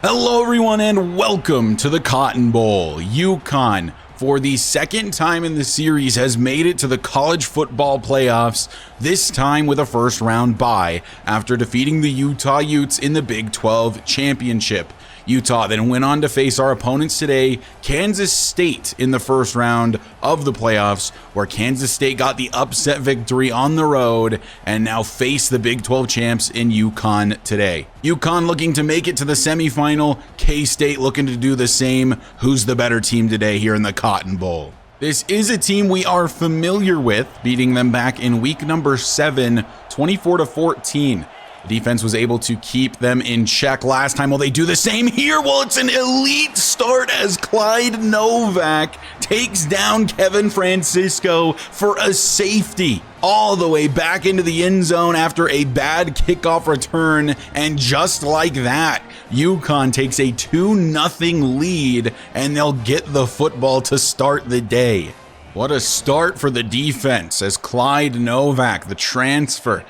Hello everyone and welcome to the Cotton Bowl. UConn, for the second time in the series, has made it to the college football playoffs, this time with a first round bye after defeating the Utah Utes in the Big 12 championship. Utah then went on to face our opponents today, Kansas State, in the first round of the playoffs, where Kansas State got the upset victory on the road and now face the Big 12 champs in UConn today. UConn looking to make it to the semifinal, K-State looking to do the same. Who's the better team today here in the Cotton Bowl? This is a team we are familiar with, beating them back in week number 7, 24-14. The defense was able to keep them in check last time. Will they do the same here? Well, it's an elite start as Clyde Novak takes down Kevin Francisco for a safety all the way back into the end zone after a bad kickoff return. And just like that, UConn takes a 2-0 lead and they'll get the football to start the day. What a start for the defense as Clyde Novak, the transfer,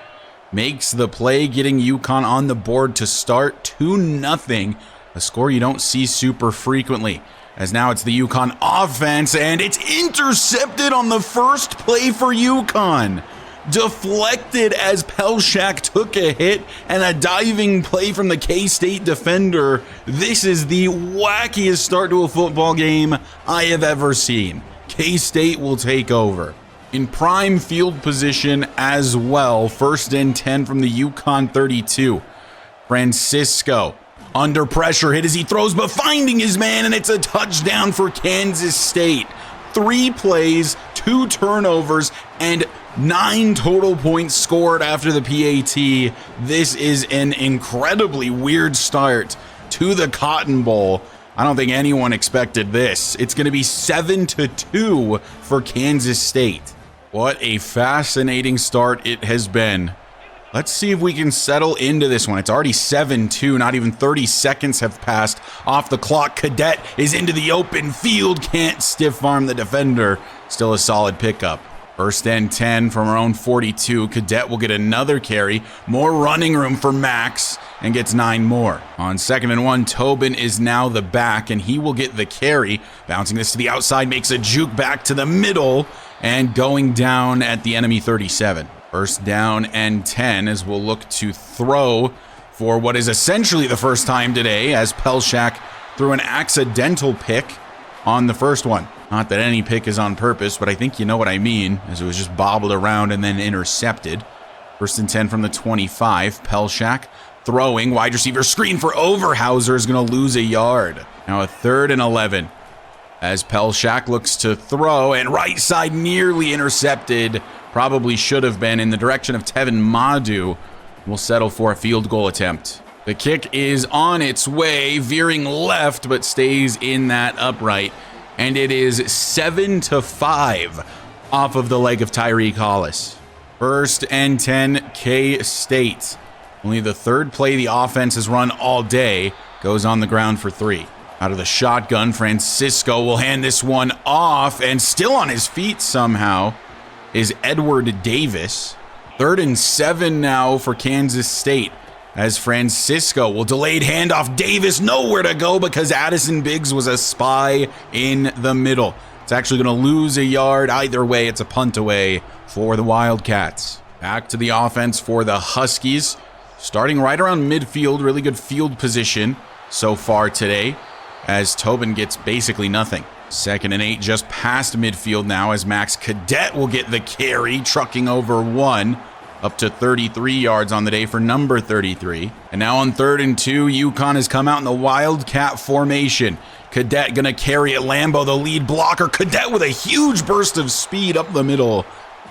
makes the play, getting UConn on the board to start 2-0, a score you don't see super frequently, as now it's the UConn offense, and it's intercepted on the first play for UConn. Deflected as Pelshak took a hit, and a diving play from the K-State defender. This is the wackiest start to a football game I have ever seen. K-State will take over. In prime field position as well, 1st and 10 from the UConn 32. Francisco under pressure, hit as he throws, but finding his man, and it's a touchdown for Kansas State. 3 plays, 2 turnovers, and 9 total points scored after the PAT. This is an incredibly weird start to the Cotton Bowl. I don't think anyone expected this. It's going to be 7-2 for Kansas State. What a fascinating start it has been. Let's see if we can settle into this one. It's already 7-2. Not even 30 seconds have passed off the clock. Cadet is into the open field. Can't stiff arm the defender. Still a solid pickup. 1st and 10 from our own 42. Cadet will get another carry. More running room for Max and gets 9 more. On 2nd and 1, Tobin is now the back and he will get the carry. Bouncing this to the outside, makes a juke back to the middle and going down at the enemy 37. 1st down and 10 as we'll look to throw for what is essentially the first time today, as Pelshak threw an accidental pick on the first one. Not that any pick is on purpose, but I think you know what I mean, as it was just bobbled around and then intercepted. 1st and 10 from the 25. Pelshak throwing, wide receiver screen for Overhauser, is going to lose a yard. Now a 3rd and 11. As Pelshak looks to throw, and right side nearly intercepted. Probably should have been in the direction of Tevin Madu. Will settle for a field goal attempt. The kick is on its way, veering left, but stays in that upright. And it is 7-5 off of the leg of Tyreek Hollis. 1st and 10, K-State. Only the 3rd play the offense has run all day goes on the ground for 3. Out of the shotgun, Francisco will hand this one off, and still on his feet somehow is Edward Davis. 3rd and 7 now for Kansas State, as Francisco will delayed handoff. Davis nowhere to go because Addison Biggs was a spy in the middle. It's actually going to lose a yard. Either way, it's a punt away for the Wildcats. Back to the offense for the Huskies, starting right around midfield. Really good field position so far today, as Tobin gets basically nothing. 2nd and 8 just past midfield now, as Max Cadet will get the carry, trucking over 1 up to 33 yards on the day for number 33. And now on 3rd and 2, UConn has come out in the Wildcat formation. Cadet gonna carry it. Lambo, the lead blocker. Cadet with a huge burst of speed up the middle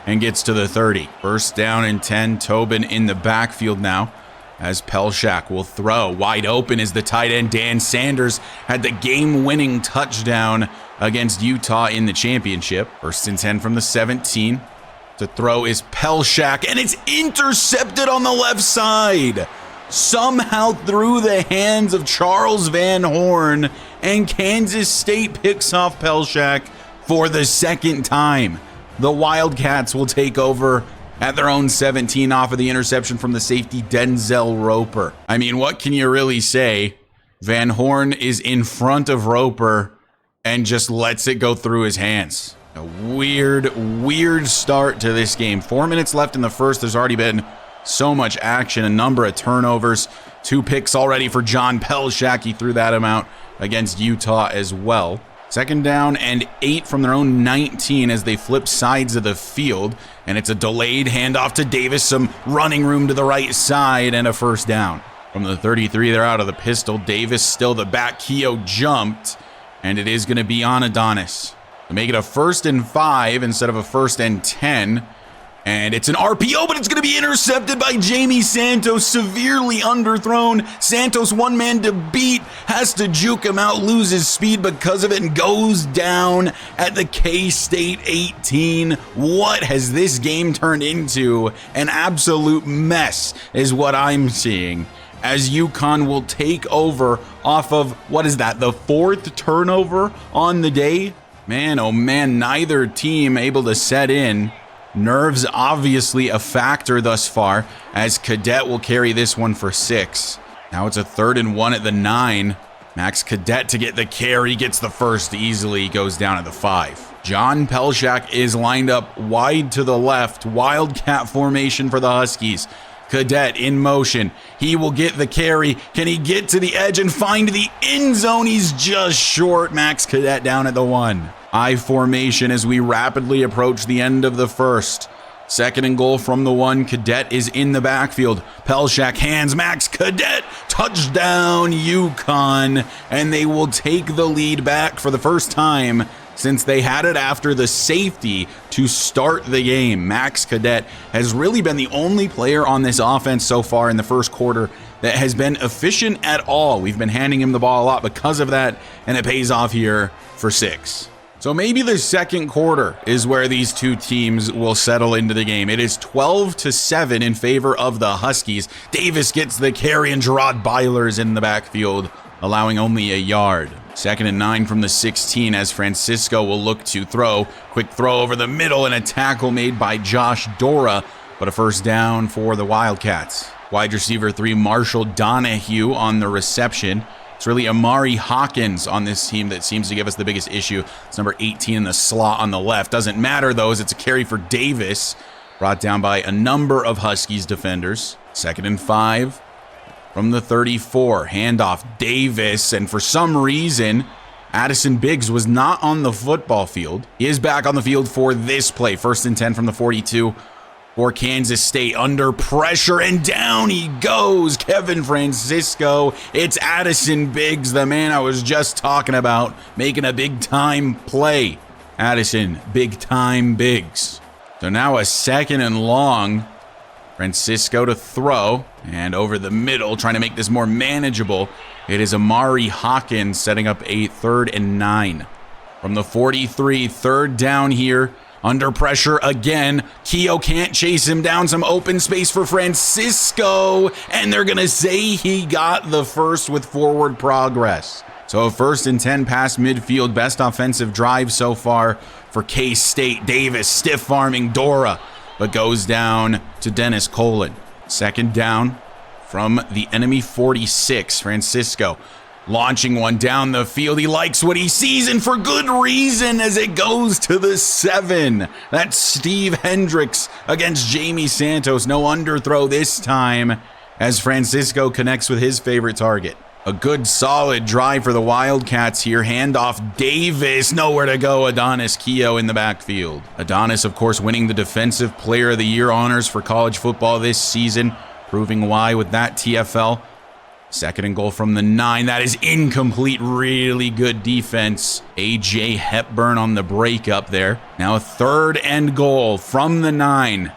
and gets to the 30. 1st down and 10. Tobin in the backfield now, as Pelshak will throw. Wide open is the tight end. Dan Sanders had the game-winning touchdown against Utah in the championship. 1st and 10 from the 17. To throw is Pelshak, and it's intercepted on the left side. Somehow through the hands of Charles Van Horn, and Kansas State picks off Pelshak for the 2nd time. The Wildcats will take over at their own 17 off of the interception from the safety Denzel Roper. I mean, what can you really say? Van Horn is in front of Roper and just lets it go through his hands. A weird start to this game. 4 minutes left in the first. There's already been so much action, a number of turnovers. 2 picks already for John Pelshak. He threw that amount against Utah as well. 2nd down and 8 from their own 19 as they flip sides of the field. And it's a delayed handoff to Davis. Some running room to the right side and a 1st down. From the 33, they're out of the pistol. Davis still the back. Keogh jumped. And it is going to be on Adonis to make it a 1st and 5 instead of a 1st and 10. And it's an RPO, but it's going to be intercepted by Jamie Santos, severely underthrown. Santos, one man to beat, has to juke him out, loses speed because of it, and goes down at the K-State 18. What has this game turned into? An absolute mess is what I'm seeing, as UConn will take over off of, what is that, the 4th turnover on the day? Man, oh man, neither team able to set in. Nerves obviously a factor thus far, as Cadet will carry this one for 6. Now it's a 3rd and 1 at the 9. Max Cadet to get the carry, gets the first easily, goes down at the 5. John Pelshak is lined up wide to the left, wildcat formation for the Huskies. Cadet in motion. He will get the carry. Can he get to the edge and find the end zone? He's just short. Max Cadet down at the 1. I formation as we rapidly approach the end of the first. 2nd and goal from the 1. Cadet is in the backfield. Pelshak hands Max Cadet. Touchdown UConn. And they will take the lead back for the first time since they had it after the safety to start the game. Max Cadet has really been the only player on this offense so far in the first quarter that has been efficient at all. We've been handing him the ball a lot because of that, and it pays off here for 6. So maybe the second quarter is where these two teams will settle into the game. It is 12-7 in favor of the Huskies. Davis gets the carry and Gerard Byler's in the backfield, allowing only a yard. 2nd and 9 from the 16 as Francisco will look to throw. Quick throw over the middle and a tackle made by Josh Dora, but a 1st down for the Wildcats. Wide receiver 3, Marshall Donahue on the reception. It's really Amari Hawkins on this team that seems to give us the biggest issue. It's number 18 in the slot on the left. Doesn't matter, though, as it's a carry for Davis, brought down by a number of Huskies defenders. 2nd and 5 from the 34. Handoff Davis, and for some reason, Addison Biggs was not on the football field. He is back on the field for this play. 1st and 10 from the 42. For Kansas State, under pressure, and down he goes. Kevin Francisco. It's Addison Biggs, the man I was just talking about, making a big-time play. Addison, big-time Biggs. So now a 2nd and long. Francisco to throw, and over the middle, trying to make this more manageable. It is Amari Hawkins setting up a 3rd and 9. From the 43, 3rd down here. Under pressure again. Keogh can't chase him down. Some open space for Francisco. And they're going to say he got the first with forward progress. So a 1st and 10 past midfield. Best offensive drive so far for K-State. Davis stiff arming Dora, but goes down to Dennis Colin. 2nd down from the enemy 46. Francisco launching one down the field. He likes what he sees, and for good reason, as it goes to the 7. That's Steve Hendricks against Jamie Santos. No underthrow this time as Francisco connects with his favorite target. A good solid drive for the Wildcats here. Handoff Davis. Nowhere to go. Adonis Keogh in the backfield. Adonis, of course, winning the Defensive Player of the Year honors for college football this season, proving why with that TFL. 2nd and goal from the 9. That is incomplete. Really good defense. A.J. Hepburn on the breakup there. Now a 3rd and goal from the 9.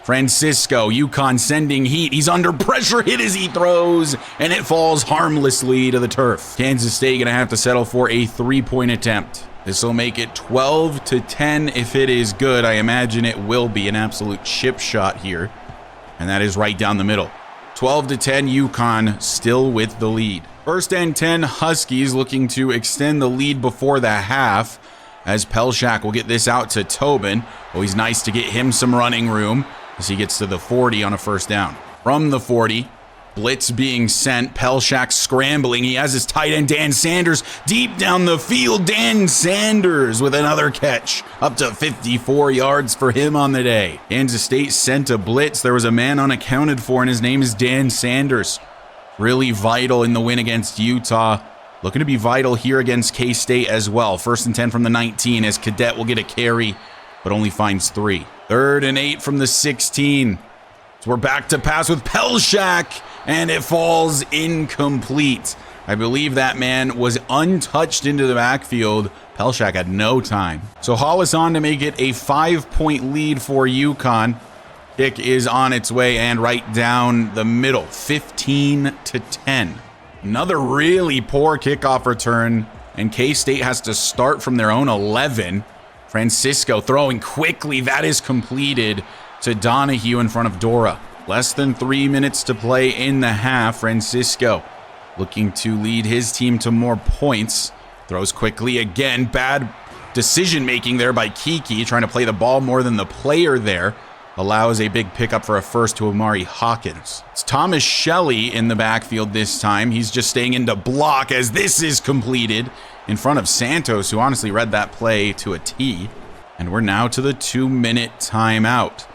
Francisco, UConn sending heat. He's under pressure. Hit as he throws, and it falls harmlessly to the turf. Kansas State going to have to settle for a 3-point attempt. This will make it 12-10 if it is good. I imagine it will be an absolute chip shot here, and that is right down the middle. 12-10, UConn still with the lead. 1st and 10, Huskies looking to extend the lead before the half, as Pelshak will get this out to Tobin. Always nice to get him some running room as he gets to the 40 on a 1st down. From the 40, Blitz being sent. Pelshak scrambling. He has his tight end, Dan Sanders, deep down the field. Dan Sanders with another catch. Up to 54 yards for him on the day. Kansas State sent a blitz. There was a man unaccounted for, and his name is Dan Sanders. Really vital in the win against Utah. Looking to be vital here against K-State as well. 1st and 10 from the 19 as Cadet will get a carry, but only finds 3. 3rd and 8 from the 16. So we're back to pass with Pelshak, and it falls incomplete. I believe that man was untouched into the backfield. Pelshak had no time. So Hollis on to make it a 5-point lead for UConn. Kick is on its way and right down the middle, 15-10. Another really poor kickoff return, and K-State has to start from their own 11. Francisco throwing quickly. That is completed to Donahue in front of Dora. Less than 3 minutes to play in the half. Francisco looking to lead his team to more points. Throws quickly again. Bad decision making there by Kiki, trying to play the ball more than the player there. Allows a big pickup for a first to Amari Hawkins. It's Thomas Shelley in the backfield this time. He's just staying into block as this is completed in front of Santos, who honestly read that play to a T. And we're now to the 2-minute timeout.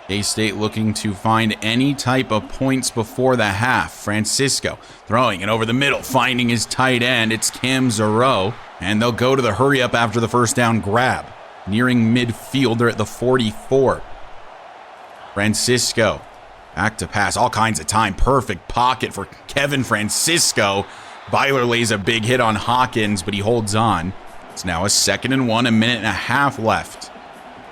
K-State looking to find any type of points before the half. Francisco throwing it over the middle, finding his tight end. It's Cam Zero, and they'll go to the hurry up after the first down grab. Nearing midfield, they're at the 44. Francisco back to pass, all kinds of time. Perfect pocket for Kevin Francisco. Byler lays a big hit on Hawkins, but he holds on. It's now a 2nd and 1, a minute and a half left.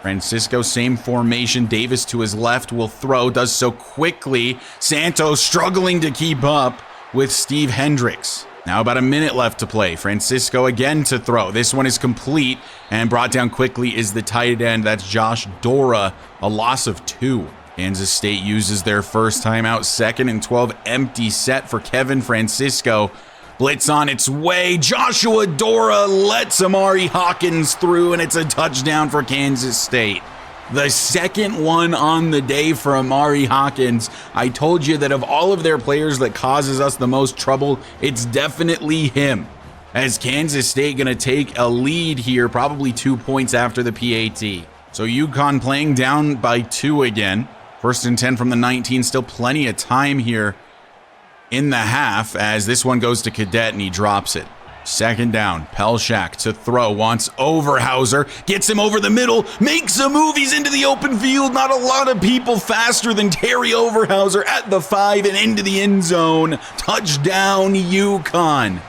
Francisco, same formation. Davis to his left will throw, does so quickly. Santos struggling to keep up with Steve Hendricks. Now about a minute left to play. Francisco again to throw. This one is complete and brought down quickly is the tight end. That's Josh Dora, a loss of 2. Kansas State uses their first timeout. 2nd and 12, empty set for Kevin Francisco. Blitz on its way. Joshua Dora lets Amari Hawkins through, and it's a touchdown for Kansas State. The 2nd one on the day for Amari Hawkins. I told you that of all of their players that causes us the most trouble, it's definitely him. As Kansas State going to take a lead here, probably 2 points after the PAT. So UConn playing down by 2 again. 1st and 10 from the 19. Still plenty of time here in the half as this one goes to Cadet and he drops it. 2nd down, Pelshak to throw, wants Overhauser, gets him over the middle, makes a move, he's into the open field. Not a lot of people faster than Terry Overhauser at the 5 and into the end zone. Touchdown, UConn.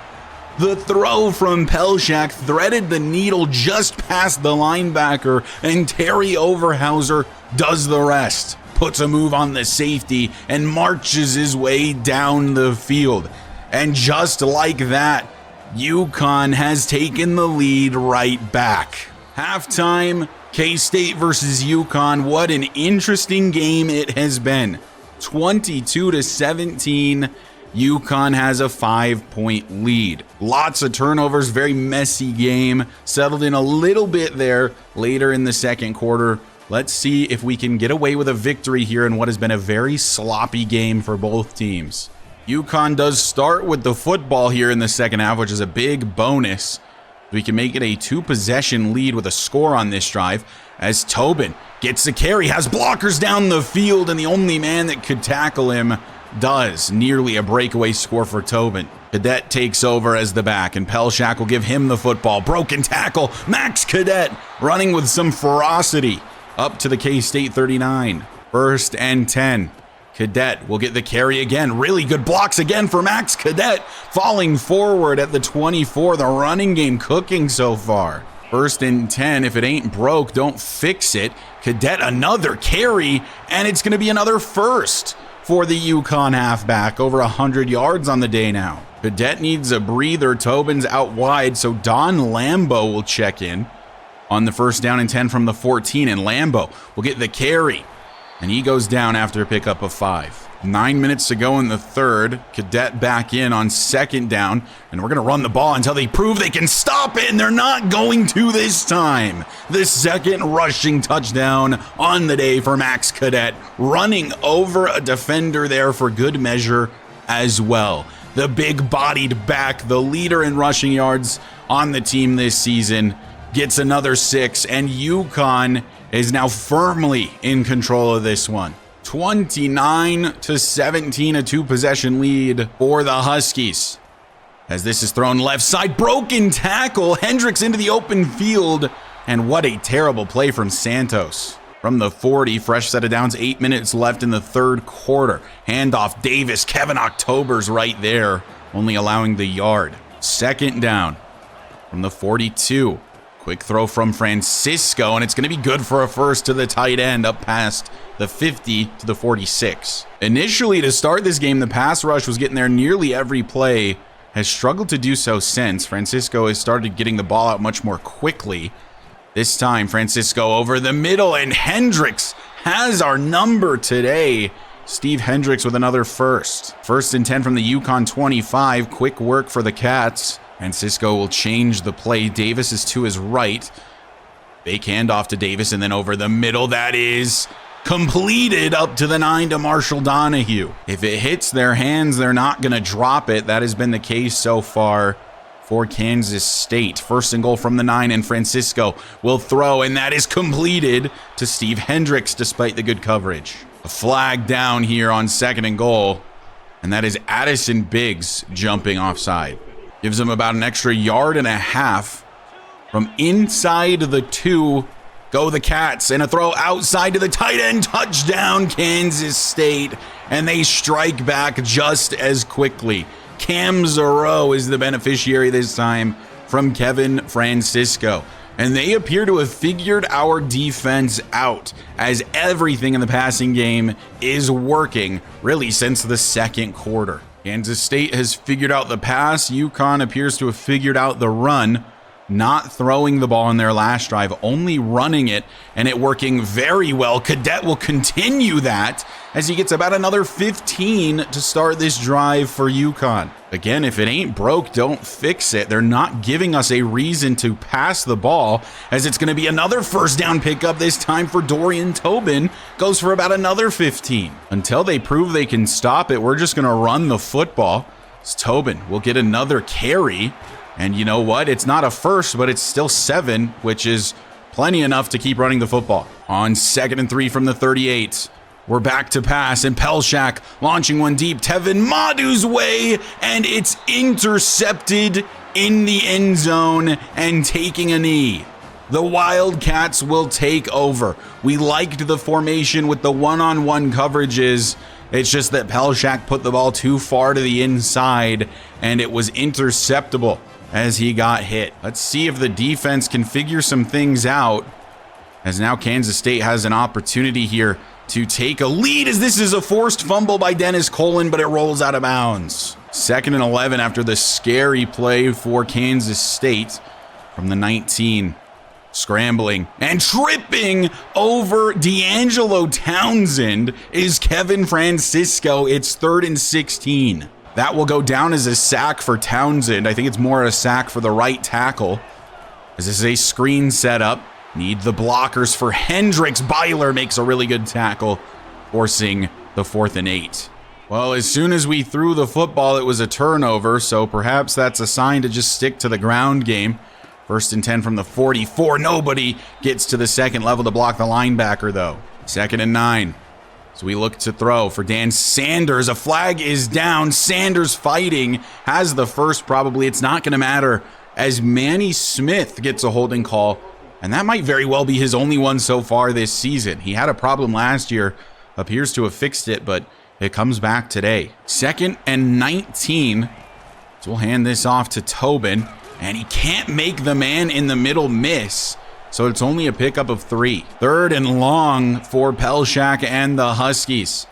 The throw from Pelshak threaded the needle just past the linebacker, and Terry Overhauser does the rest. Puts a move on the safety and marches his way down the field. And just like that, UConn has taken the lead right back. Halftime, K-State versus UConn. What an interesting game it has been. 22-17, UConn has a 5-point lead. Lots of turnovers, very messy game. Settled in a little bit there later in the 2nd quarter. Let's see if we can get away with a victory here in what has been a very sloppy game for both teams. UConn does start with the football here in the 2nd half, which is a big bonus. We can make it a 2-possession lead with a score on this drive as Tobin gets the carry, has blockers down the field, and the only man that could tackle him does. Nearly a breakaway score for Tobin. Cadet takes over as the back, and Pelshak will give him the football. Broken tackle, Max Cadet running with some ferocity. Up to the K-State 39. 1st and 10. Cadet will get the carry again. Really good blocks again for Max Cadet. Falling forward at the 24. The running game cooking so far. 1st and 10. If it ain't broke, don't fix it. Cadet another carry, and it's going to be another first for the UConn halfback. Over 100 yards on the day now. Cadet needs a breather. Tobin's out wide, so Don Lambo will check in on the 1st down and 10 from the 14, and Lambo will get the carry, and he goes down after a pickup of 5. 9 minutes to go in the third. Cadet back in on second down, and we're going to run the ball until they prove they can stop it, and they're not going to this time. The second rushing touchdown on the day for Max Cadet, running over a defender there for good measure as well. The big-bodied back, the leader in rushing yards on the team this season, gets another 6, and UConn is now firmly in control of this one. 29-17, a 2-possession lead for the Huskies. As this is thrown left side, broken tackle, Hendricks into the open field, and what a terrible play from Santos. From the 40, fresh set of downs, 8 minutes left in the third quarter. Handoff, Davis, Kevin October's right there, only allowing the yard. Second down from the 42. Quick throw from Francisco, and it's going to be good for a first to the tight end up past the 50 to the 46. Initially, to start this game, the pass rush was getting there nearly every play, has struggled to do so since. Francisco has started getting the ball out much more quickly. This time, Francisco over the middle, and Hendricks has our number today. Steve Hendricks with another first. First and 10 from the Yukon 25. Quick work for the Cats. Francisco will change the play. Davis is to his right. Fake handoff to Davis, and then over the middle. That is completed up to the 9 to Marshall Donahue. If it hits their hands, they're not going to drop it. That has been the case so far for Kansas State. First and goal from the 9, and Francisco will throw, and that is completed to Steve Hendricks despite the good coverage. A flag down here on second and goal, and that is Addison Biggs jumping offside. Gives them about an extra yard and a half. From inside the 2, go the Cats, and a throw outside to the tight end. Touchdown, Kansas State, and they strike back just as quickly. Cam Zero is the beneficiary this time from Kevin Francisco. And they appear to have figured our defense out, as everything in the passing game is working really since the second quarter. Kansas State has figured out the pass. UConn appears to have figured out the run, not throwing the ball in their last drive, only running it, and it working very well. Cadet will continue that as he gets about another 15 to start this drive for UConn. Again, if it ain't broke, don't fix it. They're not giving us a reason to pass the ball, as it's going to be another first down pickup, this time for Dorian Tobin. Goes for about another 15. Until they prove they can stop it, we're just going to run the football. Tobin will get another carry. And you know what? It's not a first, but it's still 7, which is plenty enough to keep running the football. On 2nd and 3 from the 38, we're back to pass, and Pelshak launching one deep. Tevin Madu's way, and it's intercepted in the end zone and taking a knee. The Wildcats will take over. We liked the formation with the one-on-one coverages. It's just that Pelshak put the ball too far to the inside, and it was interceptable as he got hit. Let's see if the defense can figure some things out, as now Kansas State has an opportunity here to take a lead, as this is a forced fumble by Dennis Colin, but it rolls out of bounds. 2nd and 11 after the scary play for Kansas State from the 19. Scrambling and tripping over D'Angelo Townsend is Kevin Francisco. It's 3rd and 16. That will go down as a sack for Townsend. I think it's more a sack for the right tackle, as this is a screen setup. Need the blockers for Hendricks. Byler makes a really good tackle, forcing the 4th and 8. Well, as soon as we threw the football, it was a turnover, so perhaps that's a sign to just stick to the ground game. 1st and 10 from the 44. Nobody gets to the second level to block the linebacker, though. 2nd and 9. So we look to throw for Dan Sanders. A flag is down. Sanders fighting. Has the first, probably. It's not going to matter, as Manny Smith gets a holding call. And that might very well be his only one so far this season. He had a problem last year. Appears to have fixed it, but it comes back today. 2nd and 19. So we'll hand this off to Tobin. And he can't make the man in the middle miss. So it's only a pickup of 3. 3rd and long for Pelshak and the Huskies,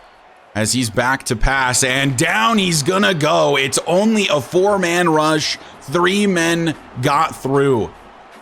as he's back to pass, and down he's gonna go. It's only a 4-man rush. 3 men got through.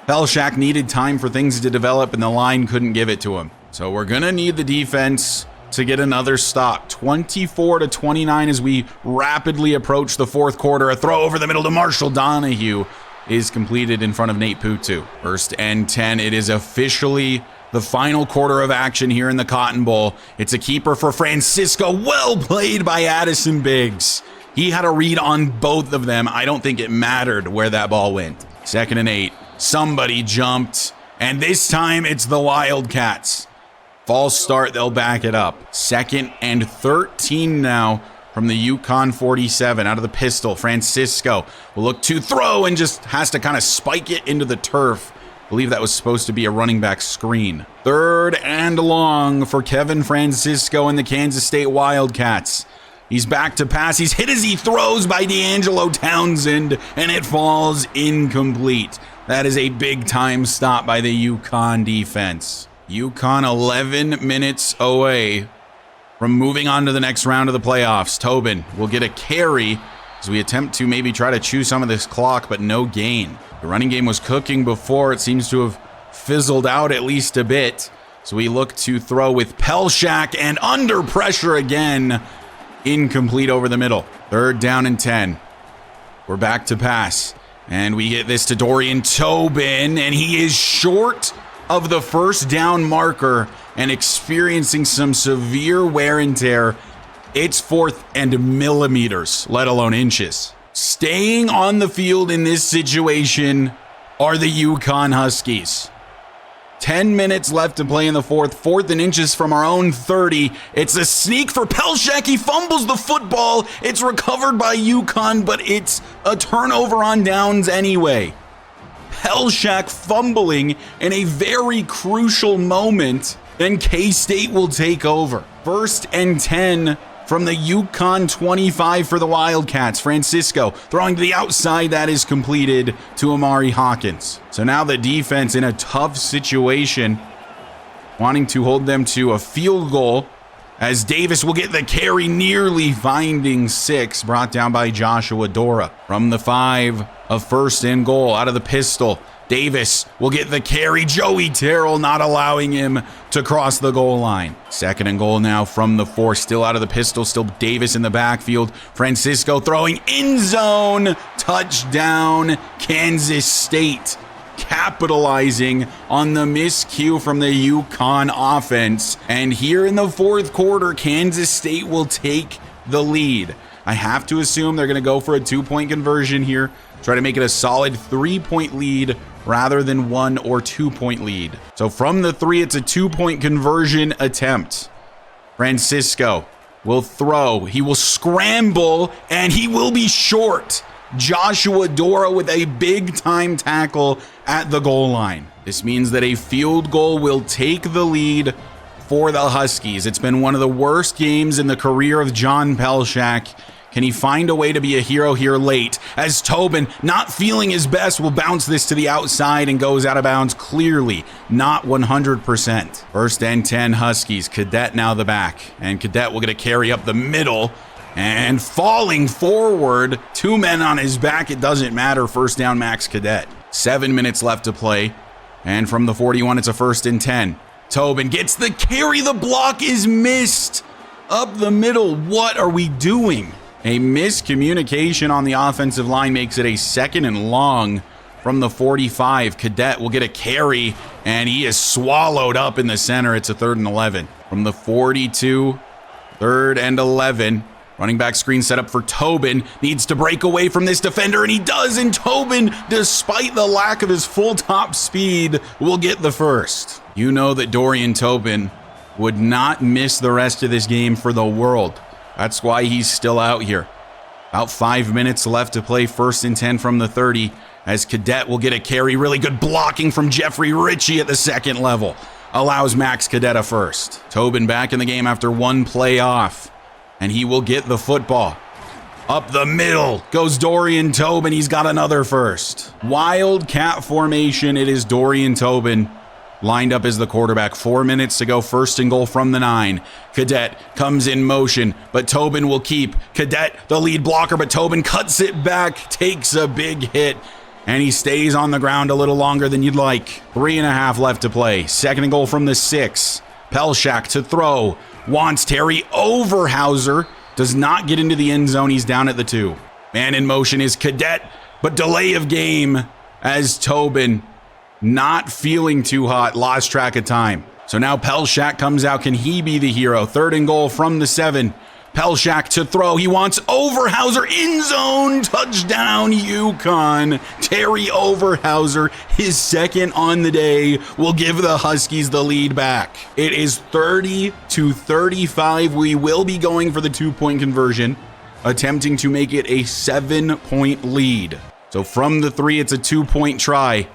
Pelshak needed time for things to develop, and the line couldn't give it to him. So we're gonna need the defense to get another stop. 24-29 as we rapidly approach the fourth quarter. A throw over the middle to Marshall Donahue is completed in front of Nate Putu. First and 10. It is officially the final quarter of action here in the Cotton Bowl. It's a keeper for Francisco. Well played by Addison Biggs. He had a read on both of them. I don't think it mattered where that ball went. 2nd and 8. Somebody jumped, and this time it's the Wildcats. False start, they'll back it up. 2nd and 13 now from the Yukon 47. Out of the pistol, Francisco will look to throw and just has to kind of spike it into the turf. I believe that was supposed to be a running back screen. 3rd and long for Kevin Francisco and the Kansas State Wildcats. He's back to pass. He's hit as he throws by D'Angelo Townsend, and it falls incomplete. That is a big-time stop by the UConn defense. UConn 11 minutes away from moving on to the next round of the playoffs. Tobin will get a carry as we attempt to maybe try to chew some of this clock, but no gain. The running game was cooking before. It seems to have fizzled out at least a bit. So we look to throw with Pelshak, and under pressure again. Incomplete over the middle. 3rd down and 10. We're back to pass. And we get this to Dorian Tobin, and he is short of the first down marker and experiencing some severe wear and tear. It's 4th and millimeters, let alone inches. Staying on the field in this situation are the UConn Huskies. 10 minutes left to play in the fourth. 4th and inches from our own 30. It's a sneak for Pelshak. He fumbles the football. It's recovered by UConn, but it's a turnover on downs anyway. Pelshak fumbling in a very crucial moment. Then K-State will take over. 1st and 10 from the UConn 25 for the Wildcats. Francisco throwing to the outside. That is completed to Amari Hawkins. So now the defense in a tough situation, wanting to hold them to a field goal as Davis will get the carry, nearly finding 6, brought down by Joshua Dora. From the 5, a 1st and goal out of the pistol. Davis will get the carry. Joey Terrell not allowing him to cross the goal line. 2nd and goal now from the 4, still out of the pistol, still Davis in the backfield. Francisco throwing end zone. Touchdown, Kansas State. Capitalizing on the miscue from the UConn offense. And here in the fourth quarter, Kansas State will take the lead. I have to assume they're going to go for a 2-point conversion here. Try to make it a solid 3-point lead rather than 1 or 2-point lead. So from the 3, it's a 2-point conversion attempt. Francisco will throw. He will scramble, and he will be short. Joshua Dora with a big-time tackle at the goal line. This means that a field goal will take the lead for the Huskies. It's been one of the worst games in the career of John Pelshak. Can he find a way to be a hero here late? As Tobin, not feeling his best, will bounce this to the outside and goes out of bounds clearly. Not 100%. 1st and 10 Huskies. Cadet now the back. And Cadet will get a carry up the middle. And falling forward, 2 men on his back. It doesn't matter. 1st down Max Cadet. 7 minutes left to play. And from the 41, it's a 1st and 10. Tobin gets the carry. The block is missed. Up the middle. What are we doing? A miscommunication on the offensive line makes it a 2nd and long from the 45. Cadet will get a carry, and he is swallowed up in the center. It's a 3rd and 11. From the 42, 3rd and 11. Running back screen set up for Tobin. Needs to break away from this defender, and he does. And Tobin, despite the lack of his full top speed, will get the first. You know that Dorian Tobin would not miss the rest of this game for the world. That's why he's still out here. About 5 minutes left to play. 1st and 10 from the 30 as Cadet will get a carry. Really good blocking from Jeffrey Ritchie at the 2nd level. Allows Max Cadet a first. Tobin back in the game after 1 play off. And he will get the football. Up the middle goes Dorian Tobin. He's got another first. Wildcat formation. It is Dorian Tobin lined up as the quarterback. 4 minutes to go. 1st and goal from the 9. Cadet comes in motion, but Tobin will keep. Cadet, the lead blocker, but Tobin cuts it back, takes a big hit, and he stays on the ground a little longer than you'd like. 3.5 left to play. 2nd and goal from the 6. Pelshak to throw. Wants Terry Overhauser. Does not get into the end zone. He's down at the 2. Man in motion is Cadet, but delay of game as Tobin, not feeling too hot, lost track of time. So now Pelshak comes out. Can he be the hero? 3rd and goal from the 7. Pelshak to throw. He wants Overhauser, end zone, touchdown Yukon. Terry Overhauser, his 2nd on the day, will give the Huskies the lead back. It is 30-35. We will be going for the 2-point conversion, attempting to make it a 7-point lead. So from the 3, it's a 2-point try.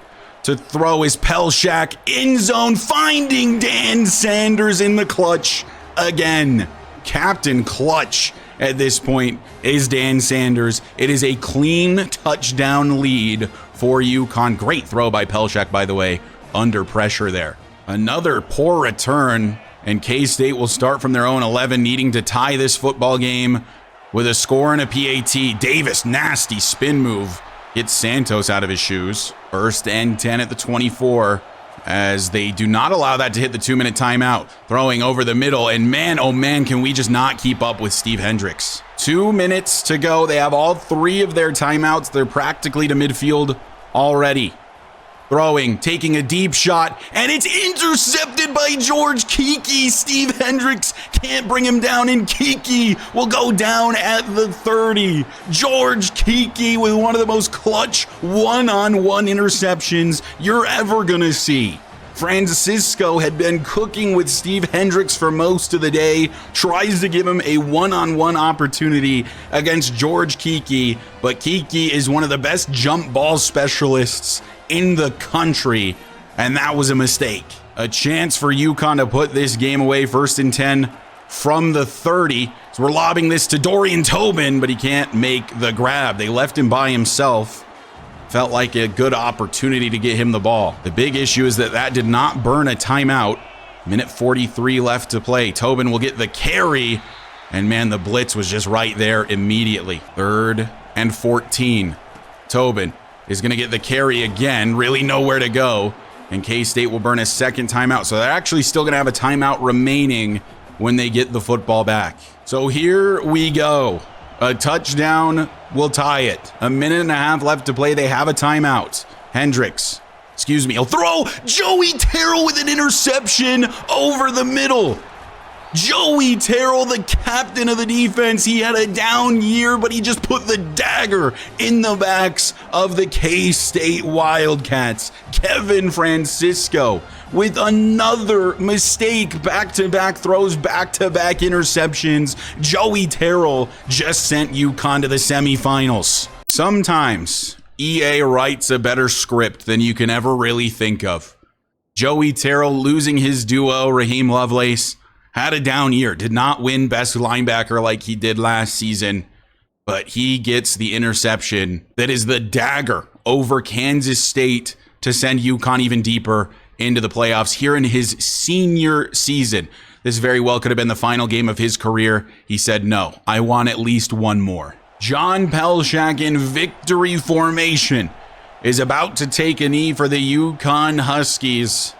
To throw is Pelshak, end zone, finding Dan Sanders in the clutch again. Captain Clutch at this point is Dan Sanders. It is a clean touchdown lead for UConn. Great throw by Pelshak, by the way, under pressure there. Another poor return, and K-State will start from their own 11, needing to tie this football game with a score and a PAT. Davis, nasty spin move, gets Santos out of his shoes. 1st and 10 at the 24. As they do not allow that to hit the 2-minute timeout. Throwing over the middle, and man, oh man, can we just not keep up with Steve Hendricks. 2 minutes to go. They have all 3 of their timeouts. They're practically to midfield already. Throwing, taking a deep shot, and it's intercepted by George Kiki. Steve Hendricks can't bring him down, and Kiki will go down at the 30. George Kiki with one of the most clutch one-on-one interceptions you're ever gonna see. Francisco had been cooking with Steve Hendricks for most of the day, tries to give him a one-on-one opportunity against George Kiki, but Kiki is one of the best jump ball specialists in the country, and that was a mistake. A chance for UConn to put this game away. 1st and 10 from the 30. So we're lobbing this to Dorian Tobin, but he can't make the grab. They left him by himself. Felt like a good opportunity to get him the ball. The big issue is that did not burn a timeout. Minute 43 left to play. Tobin will get the carry, and man, the blitz was just right there immediately. 3rd and 14. Tobin is going to get the carry again, really nowhere to go, and K-State will burn a 2nd timeout. So they're actually still going to have a timeout remaining when they get the football back. So here we go. A touchdown will tie it. 1.5 minutes left to play. They have a timeout. Hendricks, he'll throw. Joey Terrell with an interception over the middle. Joey Terrell, the captain of the defense, he had a down year, but he just put the dagger in the backs of the K-State Wildcats. Kevin Francisco with another mistake, back-to-back throws, back-to-back interceptions. Joey Terrell just sent UConn to the semifinals. Sometimes EA writes a better script than you can ever really think of. Joey Terrell losing his duo, Raheem Lovelace, had a down year, did not win best linebacker like he did last season, but he gets the interception that is the dagger over Kansas State to send UConn even deeper into the playoffs here in his senior season. This very well could have been the final game of his career. He said, no, I want at least one more. John Pelshak in victory formation is about to take a knee for the UConn Huskies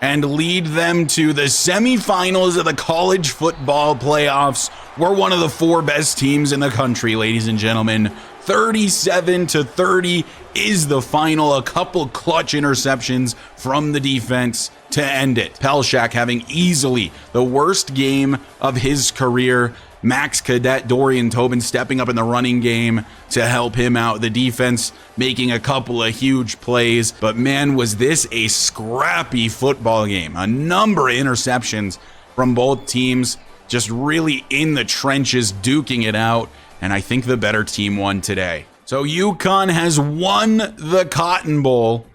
and lead them to the semifinals of the college football playoffs. We're one of the 4 best teams in the country, ladies and gentlemen. 37-30 is the final. A couple clutch interceptions from the defense to end it. Pelshak having easily the worst game of his career. Max Cadet, Dorian Tobin stepping up in the running game to help him out. The defense making a couple of huge plays. But man, was this a scrappy football game. A number of interceptions from both teams, just really in the trenches, duking it out. And I think the better team won today. So UConn has won the Cotton Bowl,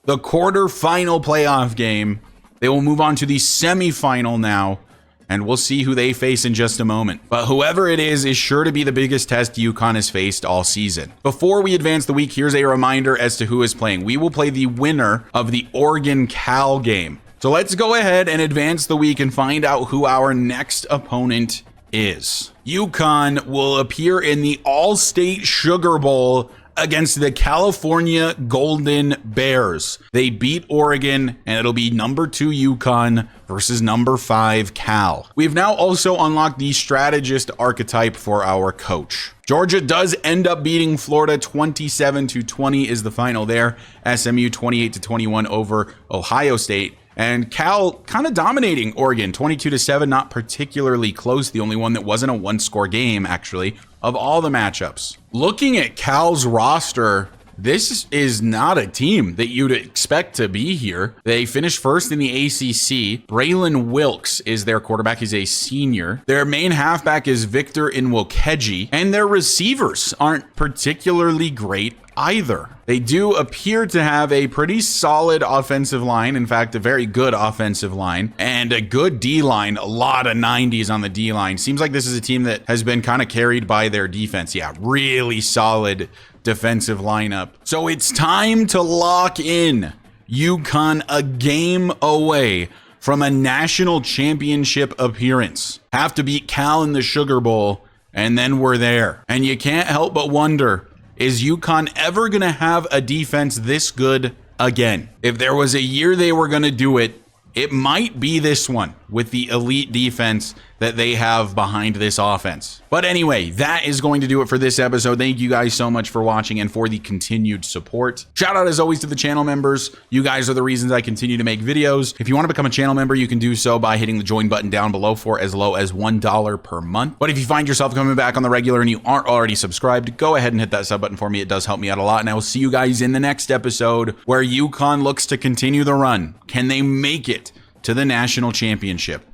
the quarterfinal playoff game. They will move on to the semifinal now, and we'll see who they face in just a moment. But whoever it is sure to be the biggest test UConn has faced all season. Before we advance the week, here's a reminder as to who is playing. We will play the winner of the Oregon-Cal game. So let's go ahead and advance the week and find out who our next opponent is. UConn will appear in the All-State Sugar Bowl against the California Golden Bears. They beat Oregon, and it'll be number 2 UConn versus number 5 Cal. We've now also unlocked the strategist archetype for our coach. Georgia does end up beating Florida 27-20 is the final there. SMU 28-21 over Ohio State. And Cal kind of dominating Oregon 22-7, not particularly close. The only one that wasn't a one-score game, actually, of all the matchups. Looking at Cal's roster, this is not a team that you'd expect to be here. They finished first in the ACC. Braylon Wilkes is their quarterback. He's a senior. Their main halfback is Victor Nwokedi, and their receivers aren't particularly great either. They do appear to have a pretty solid offensive line. In fact, a very good offensive line and a good D-line. A lot of 90s on the D-line. Seems like this is a team that has been kind of carried by their defense. Yeah, really solid defensive lineup. So it's time to lock in. UConn a game away from a national championship appearance. Have to beat Cal in the Sugar Bowl, and then we're there. And you can't help but wonder, is UConn ever going to have a defense this good again? If there was a year they were going to do it, it might be this one with the elite defense that they have behind this offense. But anyway, that is going to do it for this episode. Thank you guys so much for watching and for the continued support. Shout out as always to the channel members. You guys are the reasons I continue to make videos. If you want to become a channel member, you can do so by hitting the join button down below for as low as $1 per month. But if you find yourself coming back on the regular and you aren't already subscribed, go ahead and hit that sub button for me. It does help me out a lot. And I will see you guys in the next episode where UConn looks to continue the run. Can they make it to the national championship?